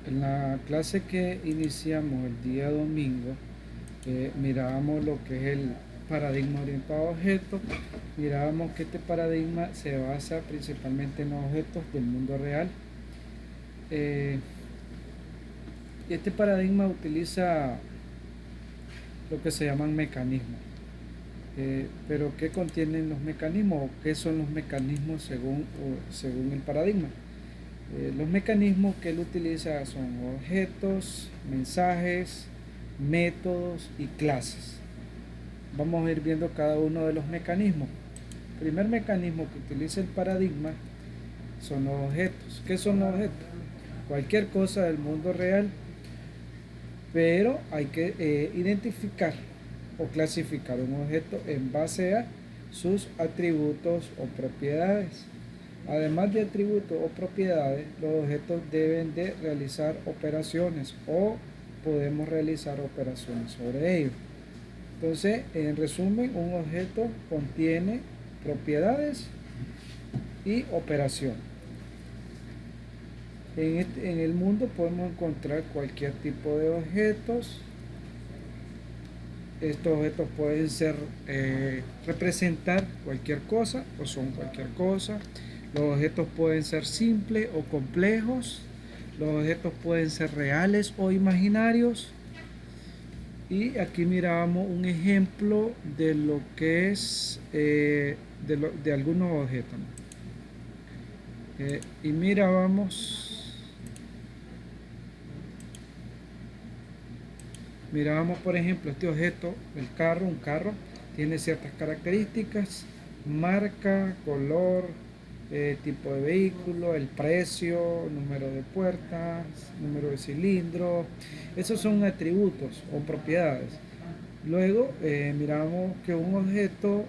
En la clase que iniciamos el día domingo, mirábamos lo que es el paradigma orientado a objetos. Mirábamos que este paradigma se basa principalmente en los objetos del mundo real. Eh, este paradigma utiliza lo que se llaman mecanismos. Pero ¿qué contienen los mecanismos o qué son los mecanismos según el paradigma? Los mecanismos que él utiliza son objetos, mensajes, métodos y clases. Vamos a ir viendo cada uno de los mecanismos. El primer mecanismo que utiliza el paradigma son los objetos. ¿Qué son los objetos? Cualquier cosa del mundo real, pero hay que identificar o clasificar un objeto en base a sus atributos o propiedades. Además de atributos o propiedades, los objetos deben de realizar operaciones o podemos realizar operaciones sobre ellos. Entonces, en resumen, un objeto contiene propiedades y operación. En el mundo podemos encontrar cualquier tipo de objetos. Estos objetos pueden ser representar cualquier cosa o son cualquier cosa. Los objetos pueden ser simples o complejos. Los objetos pueden ser reales o imaginarios. Y aquí miramos un ejemplo de lo que es de algunos objetos. Y mirábamos por ejemplo este objeto, el carro. Un carro tiene ciertas características: marca, color, tipo de vehículo, el precio, número de puertas, número de cilindro. Esos son atributos o propiedades. Luego miramos que el objeto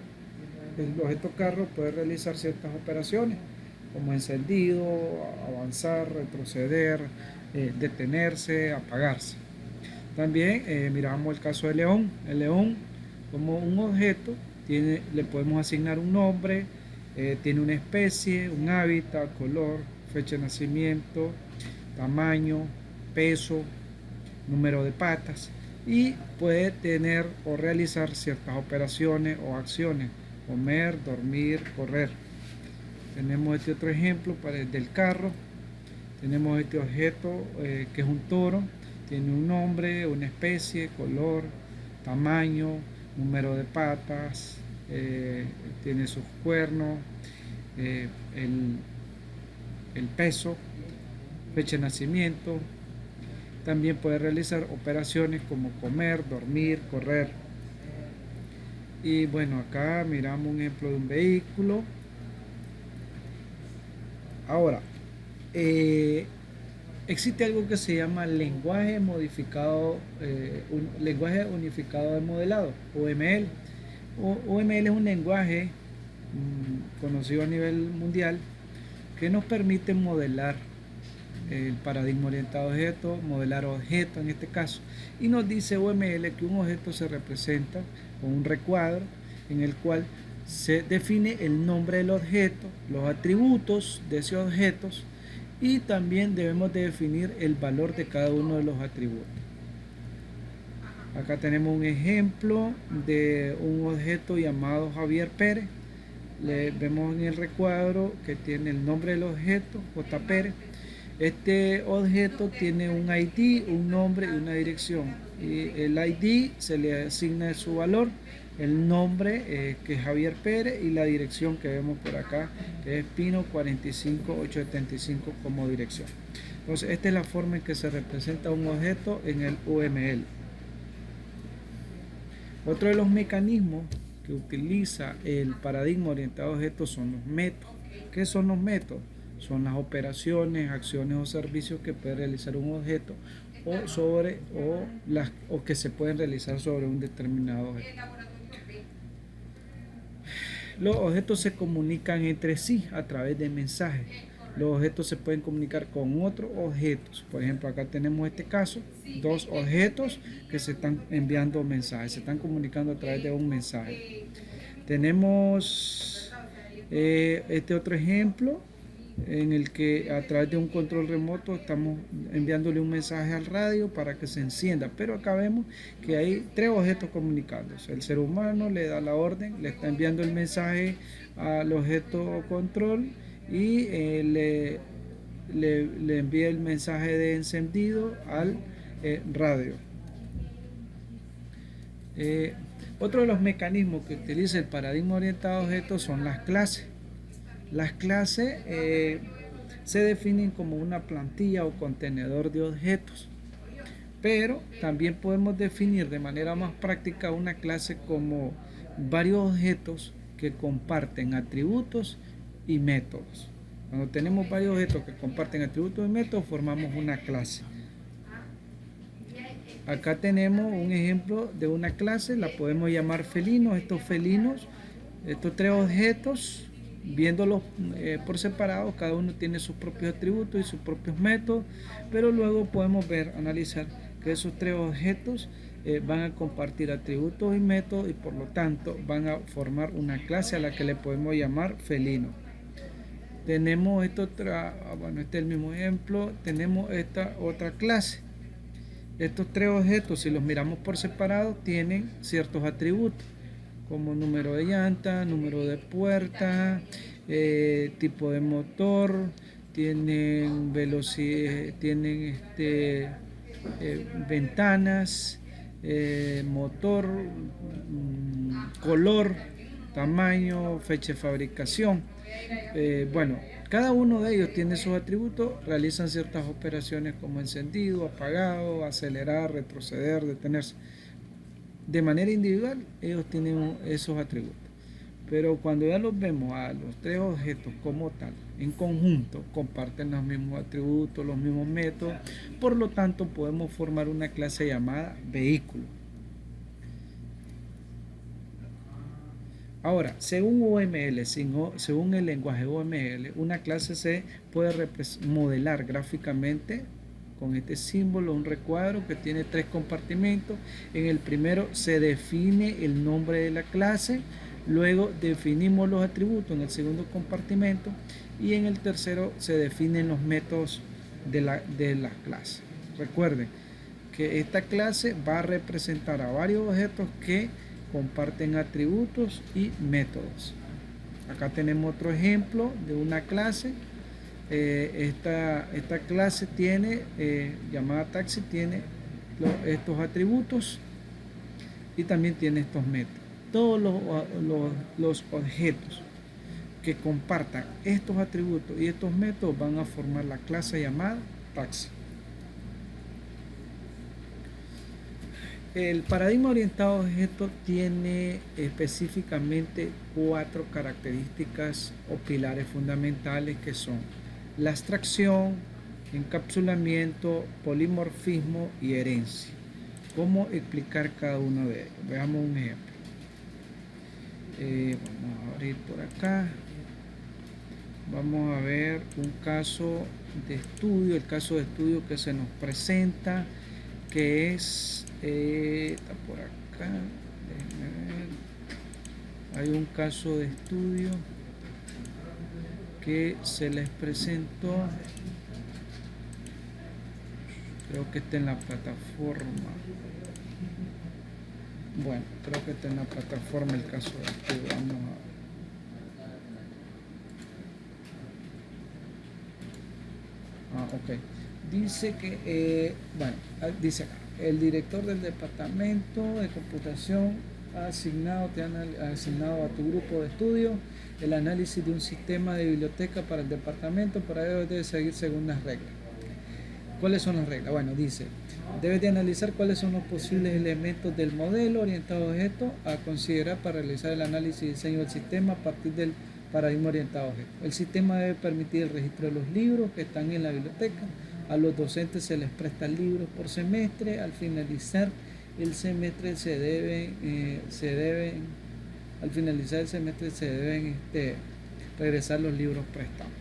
carro puede realizar ciertas operaciones como encendido, avanzar, retroceder, detenerse, apagarse. También miramos el caso del león. El león, como un objeto, le podemos asignar un nombre, tiene una especie, un hábitat, color, fecha de nacimiento, tamaño, peso, número de patas, y puede tener o realizar ciertas operaciones o acciones: comer, dormir, correr. Tenemos este otro ejemplo para el del carro. Tenemos este objeto que es un toro. Tiene un nombre, una especie, color, tamaño, número de patas, tiene sus cuernos, eh, el, el peso, fecha de nacimiento. También puede realizar operaciones como comer, dormir, correr. Y bueno, acá miramos un ejemplo de un vehículo. Ahora, existe algo que se llama lenguaje modificado, lenguaje unificado de modelado, UML. UML es un lenguaje conocido a nivel mundial que nos permite modelar el paradigma orientado a objetos, modelar objetos en este caso, y nos dice UML que un objeto se representa con un recuadro en el cual se define el nombre del objeto, los atributos de ese objeto, y también debemos de definir el valor de cada uno de los atributos. Acá tenemos un ejemplo de un objeto llamado Javier Pérez. Vemos en el recuadro que tiene el nombre del objeto, J. Pérez. Este objeto tiene un ID, un nombre y una dirección. Y el ID se le asigna su valor, el nombre que es Javier Pérez, y la dirección que vemos por acá, que es Pino 45875 como dirección. Entonces, esta es la forma en que se representa un objeto en el UML. Otro de los mecanismos que utiliza el paradigma orientado a objetos son los métodos. ¿Qué son los métodos? Son las operaciones, acciones o servicios que puede realizar un objeto o que se pueden realizar sobre un determinado objeto. Los objetos se comunican entre sí a través de mensajes. Los objetos se pueden comunicar con otros objetos. Por ejemplo, acá tenemos este caso, dos objetos que se están enviando mensajes, se están comunicando a través de un mensaje. Tenemos este otro ejemplo en el que a través de un control remoto estamos enviándole un mensaje al radio para que se encienda. Pero acá vemos que hay tres objetos comunicándose. El ser humano le da la orden, le está enviando el mensaje al objeto control y le envía el mensaje de encendido al radio. Otro de los mecanismos que utiliza el paradigma orientado a objetos son las clases. Las clases se definen como una plantilla o contenedor de objetos, pero también podemos definir de manera más práctica una clase como varios objetos que comparten atributos y métodos. Cuando tenemos varios objetos que comparten atributos y métodos, formamos una clase. Acá tenemos un ejemplo de una clase, la podemos llamar felinos. Estos felinos, estos tres objetos, viéndolos por separado, cada uno tiene sus propios atributos y sus propios métodos, pero luego podemos ver, analizar que esos tres objetos van a compartir atributos y métodos y por lo tanto van a formar una clase a la que le podemos llamar felino. Tenemos esta otra, bueno, este es el mismo ejemplo, tenemos esta otra clase. Estos tres objetos, si los miramos por separado, tienen ciertos atributos, como número de llanta, número de puerta, tipo de motor, tienen velocidad, tienen ventanas, motor, color, tamaño, fecha de fabricación. Bueno, cada uno de ellos tiene sus atributos, realizan ciertas operaciones como encendido, apagado, acelerar, retroceder, detenerse. De manera individual, ellos tienen esos atributos. Pero cuando ya los vemos a los tres objetos como tal, en conjunto, comparten los mismos atributos, los mismos métodos, por lo tanto podemos formar una clase llamada vehículo. Ahora, según UML, según el lenguaje UML, una clase se puede modelar gráficamente con este símbolo, un recuadro que tiene tres compartimentos. En el primero se define el nombre de la clase, luego definimos los atributos en el segundo compartimento y en el tercero se definen los métodos de la clase. Recuerden que esta clase va a representar a varios objetos que comparten atributos y métodos. Acá tenemos otro ejemplo de una clase. Esta clase tiene, llamada taxi, tiene estos atributos y también tiene estos métodos. Todos los objetos que compartan estos atributos y estos métodos van a formar la clase llamada taxi. El paradigma orientado a objetos tiene específicamente 4 características o pilares fundamentales que son la abstracción, encapsulamiento, polimorfismo y herencia. ¿Cómo explicar cada uno de ellos? Veamos un ejemplo. Vamos a abrir por acá. Vamos a ver un caso de estudio, el caso de estudio que se nos presenta, que es, está por acá, déjenme ver. Hay un caso de estudio que se les presentó, creo que está en la plataforma. Bueno, creo que está en la plataforma el caso de estudio. Vamos a... ok. Dice que, bueno, dice acá, el director del departamento de computación ha asignado a tu grupo de estudio el análisis de un sistema de biblioteca para el departamento. Para ello debe seguir según las reglas. ¿Cuáles son las reglas? Bueno, dice, debes de analizar cuáles son los posibles elementos del modelo orientado a objetos a considerar para realizar el análisis y diseño del sistema a partir del paradigma orientado a objetos. El sistema debe permitir el registro de los libros que están en la biblioteca. A los docentes se les prestan libros por semestre. Al finalizar el semestre se deben regresar los libros prestados.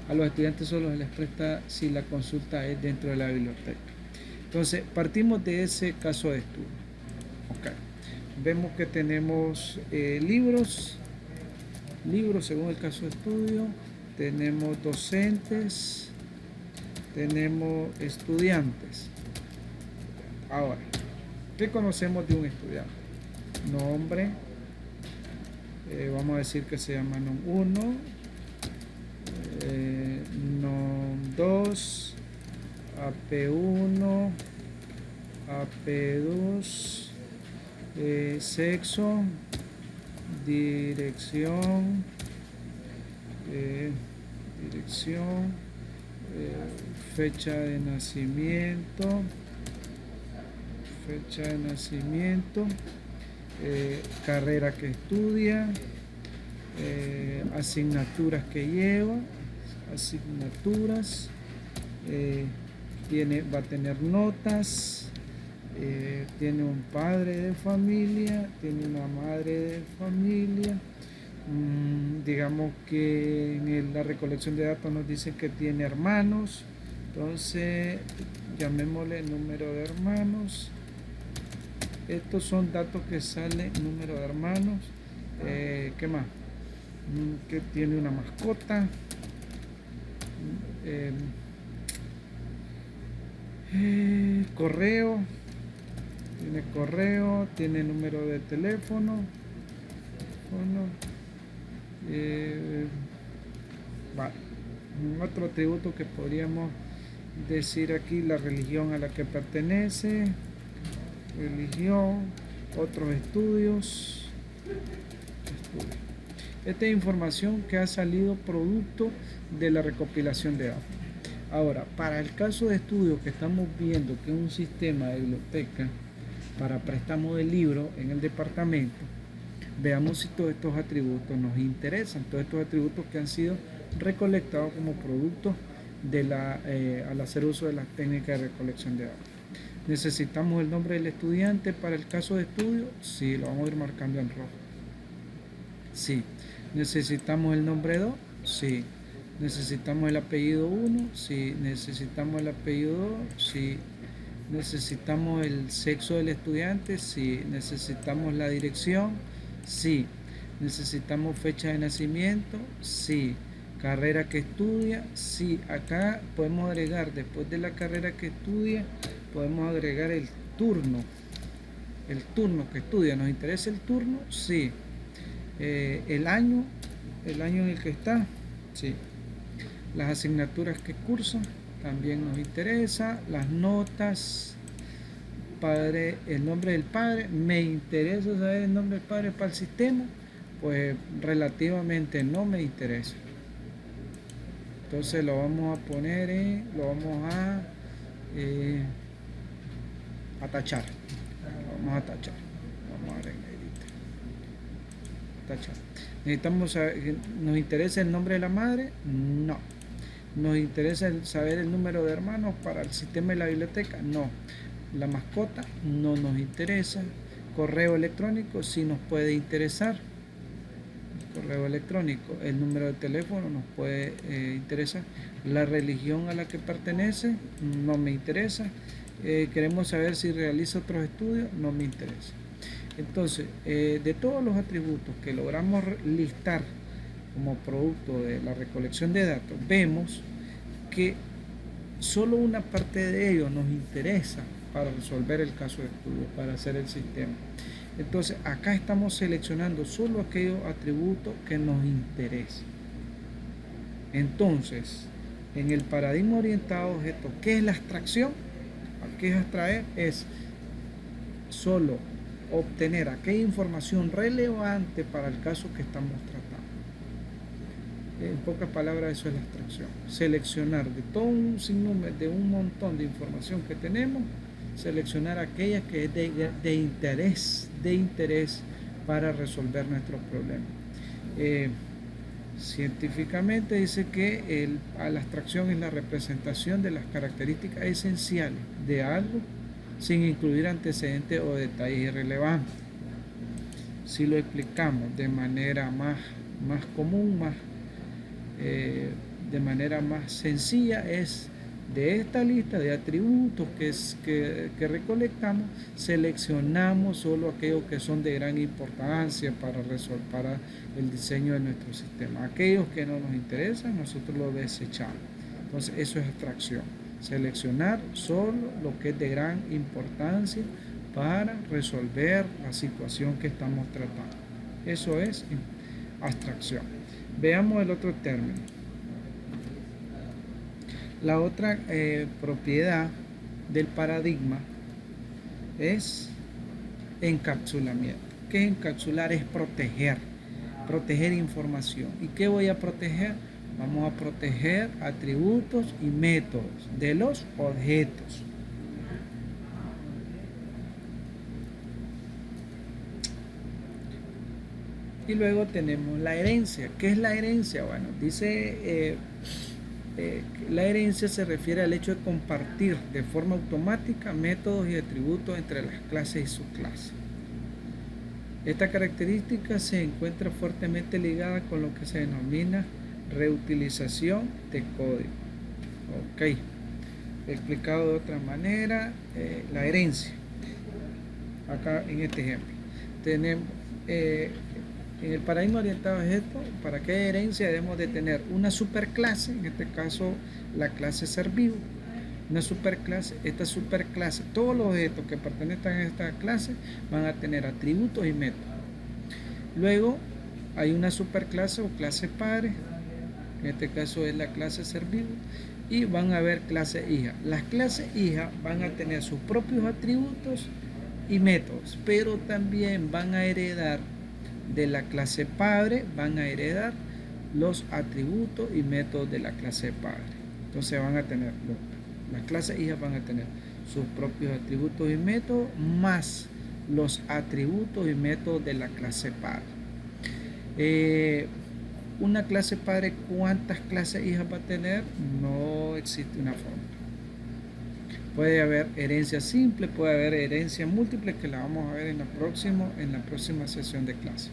A los estudiantes solo se les presta si la consulta es dentro de la biblioteca. Entonces, partimos de ese caso de estudio. Okay. Vemos que tenemos libros según el caso de estudio. tenemos docentes, tenemos estudiantes. Ahora, ¿qué conocemos de un estudiante? Nombre, vamos a decir que se llama NOM1, NOM2, AP1, AP2, sexo, dirección, fecha de nacimiento, carrera que estudia, asignaturas que lleva, va a tener notas, tiene un padre de familia, tiene una madre de familia. Digamos que en la recolección de datos nos dicen que tiene hermanos, entonces llamémosle número de hermanos. Estos son datos que salen, número de hermanos. ¿Qué más? Que tiene una mascota. Correo. Tiene correo, tiene número de teléfono. Vale. Otro atributo que podríamos decir aquí, la religión a la que pertenece, religión, otros estudios. Esta es información que ha salido producto de la recopilación de datos. Ahora, para el caso de estudio que estamos viendo, que es un sistema de biblioteca para préstamo de libros en el departamento, veamos si todos estos atributos nos interesan, todos estos atributos que han sido recolectados como producto al hacer uso de las técnicas de recolección de datos. ¿Necesitamos el nombre del estudiante para el caso de estudio? Sí, lo vamos a ir marcando en rojo. Sí. ¿Necesitamos el nombre 2? Sí. ¿Necesitamos el apellido 1? Sí. ¿Necesitamos el apellido 2? Sí. ¿Necesitamos el sexo del estudiante? Sí. ¿Necesitamos la dirección? Sí. ¿Necesitamos fecha de nacimiento? Sí. ¿Carrera que estudia? Sí. Acá podemos agregar, después de la carrera que estudia, podemos agregar el turno que estudia. ¿Nos interesa el turno? Sí. El año en el que está, sí. Las asignaturas que cursa también nos interesa. Las notas, padre, el nombre del padre. ¿Me interesa saber el nombre del padre para el sistema? Pues relativamente no me interesa. Entonces lo vamos a poner, lo vamos a tachar. Vamos a tachar. Vamos a ver en negrita. Tachar. Necesitamos saber, ¿nos interesa el nombre de la madre? No. ¿Nos interesa saber el número de hermanos para el sistema de la biblioteca? No. La mascota no nos interesa. Correo electrónico sí nos puede interesar. Correo electrónico. El número de teléfono nos puede interesar. La religión a la que pertenece no me interesa. Queremos saber si realiza otros estudios, no me interesa. Entonces, de todos los atributos que logramos listar como producto de la recolección de datos, vemos que solo una parte de ellos nos interesa para resolver el caso de estudio, para hacer el sistema. Entonces, acá estamos seleccionando solo aquellos atributos que nos interesan. Entonces, en el paradigma orientado a objetos, ¿qué es la abstracción? ¿Qué es abstraer? Es solo obtener aquella información relevante para el caso que estamos tratando. En pocas palabras, eso es la abstracción. Seleccionar de todo un sinnúmero, de un montón de información que tenemos, seleccionar aquella que es de interés para resolver nuestros problemas. Científicamente dice que la abstracción es la representación de las características esenciales de algo sin incluir antecedentes o detalles irrelevantes. Si lo explicamos de manera más común, de manera más sencilla, es De esta lista de atributos que recolectamos, seleccionamos solo aquellos que son de gran importancia para el diseño de nuestro sistema. Aquellos que no nos interesan, nosotros los desechamos. Entonces, eso es abstracción. Seleccionar solo lo que es de gran importancia para resolver la situación que estamos tratando. Eso es abstracción. Veamos el otro término. La otra propiedad del paradigma es encapsulamiento. ¿Qué es encapsular? Es proteger información. ¿Y qué voy a proteger? Vamos a proteger atributos y métodos de los objetos. Y luego tenemos la herencia. ¿Qué es la herencia? Bueno, dice la herencia se refiere al hecho de compartir de forma automática métodos y atributos entre las clases y subclases. Esta característica se encuentra fuertemente ligada con lo que se denomina reutilización de código. Ok, explicado de otra manera, la herencia. Acá en este ejemplo tenemos en el paradigma orientado a objetos, para que haya herencia debemos de tener una superclase, en este caso la clase ser vivo, una superclase. Esta superclase, todos los objetos que pertenezcan a esta clase van a tener atributos y métodos. Luego hay una superclase o clase padre, en este caso es la clase ser vivo, y van a haber clases hijas. Las clases hijas van a tener sus propios atributos y métodos, pero también van a heredar de la clase padre, van a heredar los atributos y métodos de la clase padre. Entonces van a tener, las clases hijas van a tener sus propios atributos y métodos más los atributos y métodos de la clase padre. Una clase padre, ¿cuántas clases hijas va a tener? No existe una fórmula. Puede haber herencia simple, puede haber herencia múltiple, que la vamos a ver en la próxima sesión de clase.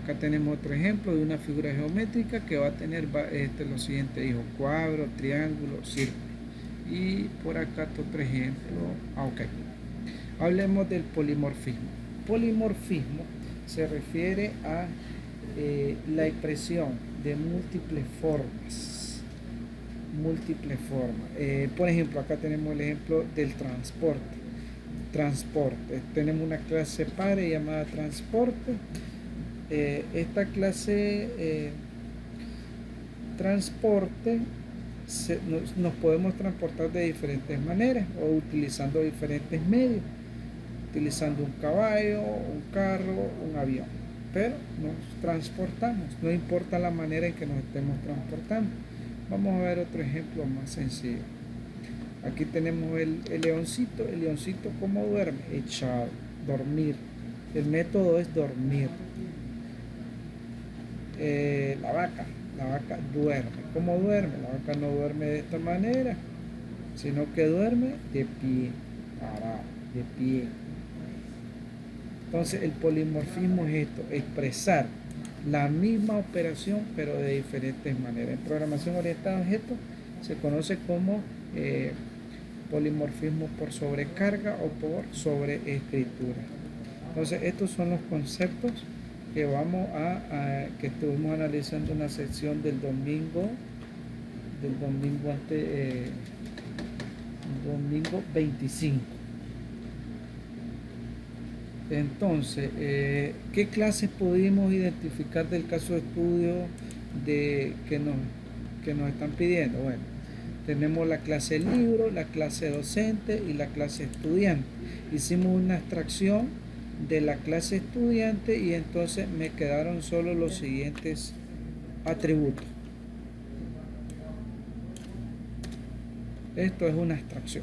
Acá tenemos otro ejemplo de una figura geométrica que va a tener los siguientes hijos: cuadro, triángulo, círculo. Y por acá otro ejemplo. Ok. Hablemos del polimorfismo. Polimorfismo se refiere a la expresión de múltiples formas. Por ejemplo, acá tenemos el ejemplo del transporte. Tenemos una clase padre llamada transporte. Esta clase transporte nos podemos transportar de diferentes maneras o utilizando diferentes medios, utilizando un caballo, un carro, un avión, pero nos transportamos, no importa la manera en que nos estemos transportando. Vamos a ver otro ejemplo más sencillo. Aquí tenemos el leoncito. El leoncito, ¿cómo duerme? Echado, dormir. El método es dormir. La vaca duerme. ¿Cómo duerme? La vaca no duerme de esta manera, sino que duerme de pie, parado, de pie. Entonces el polimorfismo es esto: expresar la misma operación pero de diferentes maneras. En programación orientada a objetos se conoce como polimorfismo por sobrecarga o por sobreescritura. Entonces estos son los conceptos que que estuvimos analizando en la sección del domingo 25. Entonces, ¿qué clases pudimos identificar del caso de estudio que nos están pidiendo? Bueno, tenemos la clase libro, la clase docente y la clase estudiante. Hicimos una abstracción de la clase estudiante y entonces me quedaron solo los siguientes atributos. Esto es una abstracción.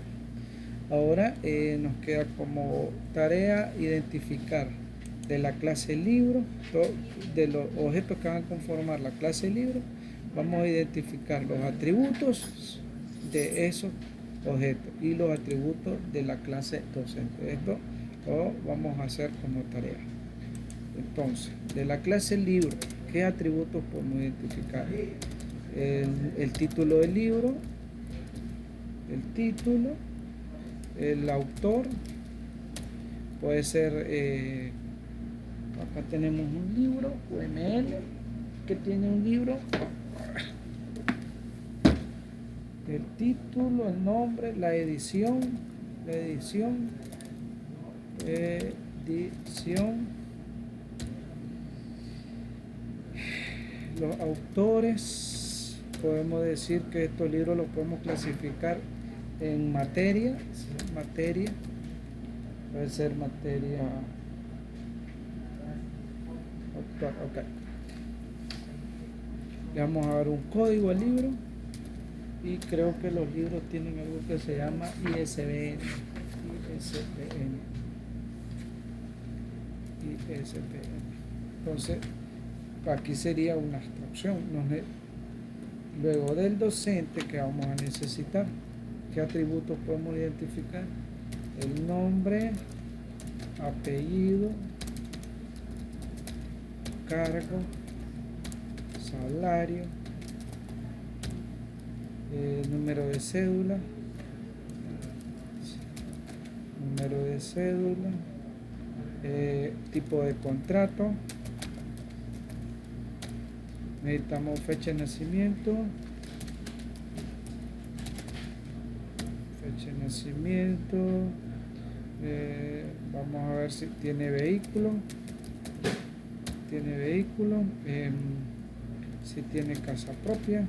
Ahora nos queda como tarea identificar de la clase libro, de los objetos que van a conformar la clase libro, vamos a identificar los atributos de esos objetos y los atributos de la clase docente. Esto lo vamos a hacer como tarea. Entonces, de la clase libro, ¿qué atributos podemos identificar? El título del libro, el título, el autor, puede ser, acá tenemos un libro, UML, que tiene un libro, el título, el nombre, la edición, los autores. Podemos decir que estos libros los podemos clasificar en materia, puede ser materia autor, ok. Le vamos a dar un código al libro y creo que los libros tienen algo que se llama ISBN. Entonces, aquí sería una abstracción. Luego del docente, que vamos a necesitar, ¿qué atributos podemos identificar? El nombre, apellido, cargo, salario, número de cédula, tipo de contrato, necesitamos fecha de nacimiento, vamos a ver si tiene vehículo, si tiene casa propia,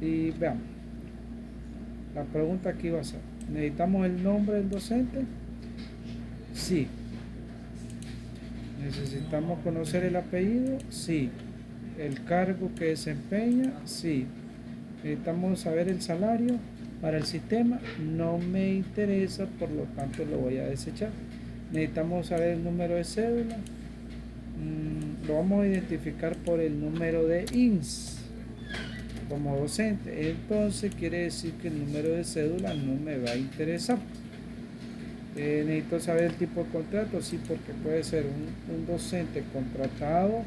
y veamos. La pregunta aquí va a ser, ¿necesitamos el nombre del docente? Sí. ¿Necesitamos conocer el apellido? Sí. ¿El cargo que desempeña? Sí. ¿Necesitamos saber el salario para el sistema? No me interesa, por lo tanto lo voy a desechar. ¿Necesitamos saber el número de cédula? Lo vamos a identificar por el número de INS como docente. Entonces quiere decir que el número de cédula no me va a interesar. Necesito saber el tipo de contrato, sí, porque puede ser un docente contratado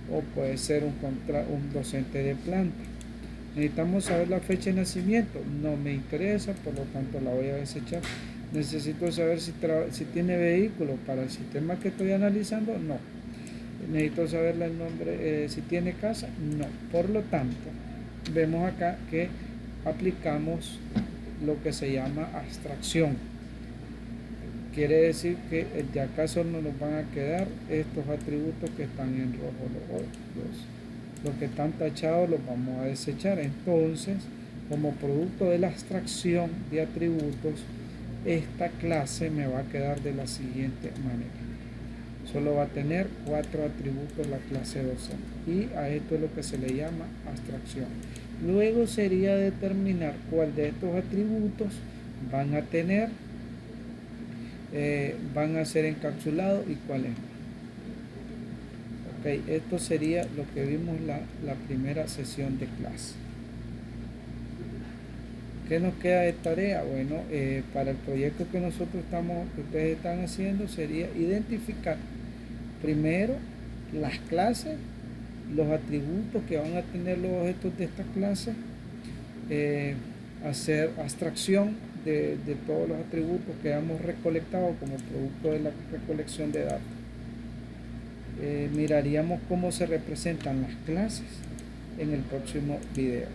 o puede ser un docente de planta. Necesitamos saber la fecha de nacimiento, no me interesa, por lo tanto la voy a desechar. Necesito saber si tiene vehículo para el sistema que estoy analizando, no. Necesito saber el nombre, si tiene casa, no. Por lo tanto, vemos acá que aplicamos lo que se llama abstracción. Quiere decir que de acá solo nos van a quedar estos atributos que están en rojo. Los que están tachados los vamos a desechar. Entonces, como producto de la abstracción de atributos, esta clase me va a quedar de la siguiente manera. Solo va a tener 4 atributos la clase docente. Y a esto es lo que se le llama abstracción. Luego sería determinar cuál de estos atributos van a ser encapsulados y cuáles no. Ok, esto sería lo que vimos la primera sesión de clase. ¿Qué nos queda de tarea? Bueno, para el proyecto que ustedes están haciendo sería identificar primero las clases, los atributos que van a tener los objetos de esta clase, hacer abstracción de todos los atributos que hemos recolectado como producto de la recolección de datos. Miraríamos cómo se representan las clases en el próximo video.